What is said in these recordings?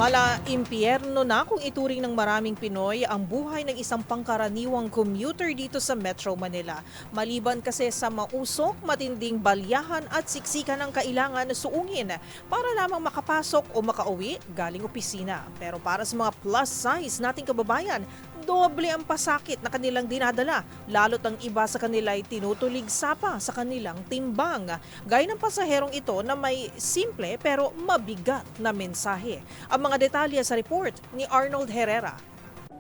Mala impyerno na kung ituring ng maraming Pinoy ang buhay ng isang pangkaraniwang commuter dito sa Metro Manila. Maliban kasi sa mausok, matinding balyahan at siksikan ang kailangan na suungin para lamang makapasok o makauwi galing opisina. Pero para sa mga plus size nating kababayan, doble ang pasakit na kanilang dinadala. Lalo't ang iba sa kanila ay tinutulig sapa sa kanilang timbang. Gaya ng pasaherong ito na may simple pero mabigat na mensahe. Ang mga detalye sa report ni Arnold Herrera.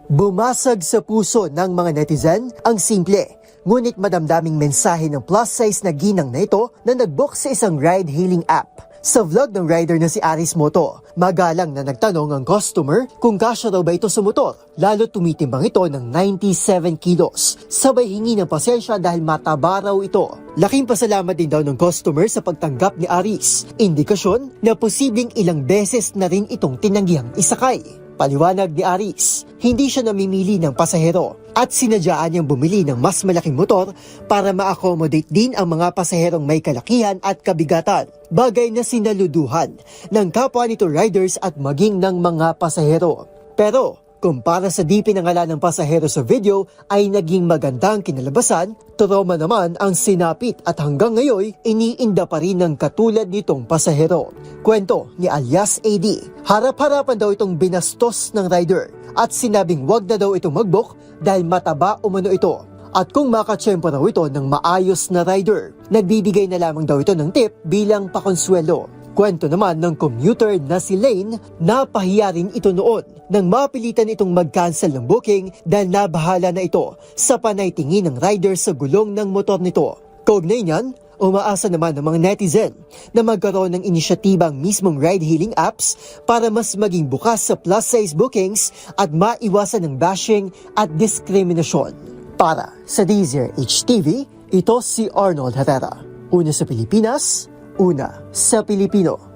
Bumasag sa puso ng mga netizen ang simple, ngunit madamdaming mensahe ng plus size na ginang na ito na nag-book sa isang ride-hailing app. Sa vlog ng rider na si Aris Moto, magalang na nagtanong ang customer kung kasya raw ba ito sa motor, lalo tumitimbang ito ng 97 kilos. Sabay hingi ng pasensya dahil mataba raw ito. Laking pasalamat din daw ng customer sa pagtanggap ni Aris, indikasyon na posibleng ilang beses na rin itong tinanggihang isakay. Paliwanag ni Aris, hindi siya namimili ng pasahero at sinadyaan niyang bumili ng mas malaking motor para ma-accommodate din ang mga pasaherong may kalakihan at kabigatan. Bagay na sinaluduhan ng kapwa nito riders at maging ng mga pasahero. Pero kumpara sa di pinangalan ng pasahero sa video ay naging magandang kinalabasan, trauma naman ang sinapit at hanggang ngayon iniinda pa rin ng katulad nitong pasahero. Kwento ni alias AD, harap-harapan daw itong binastos ng rider at sinabing wag na daw itong mag-book dahil mataba umano ito. At kung makatsyempo raw ito ng maayos na rider, nagbibigay na lamang daw ito ng tip bilang pakonsuelo. Kwento naman ng commuter na si Lane, napahiya rin ito noon nang mapilitan itong mag-cancel ng booking dahil nabahala na ito sa panay tingin ng rider sa gulong ng motor nito. Kaugnay niyan, umaasa naman ng mga netizen na magkaroon ng inisyatibang mismong ride-hailing apps para mas maging bukas sa plus-size bookings at maiwasan ng bashing at diskriminasyon. Para sa DZRH TV, ito si Arnold Herrera. Una sa Pilipinas, una sa Pilipino.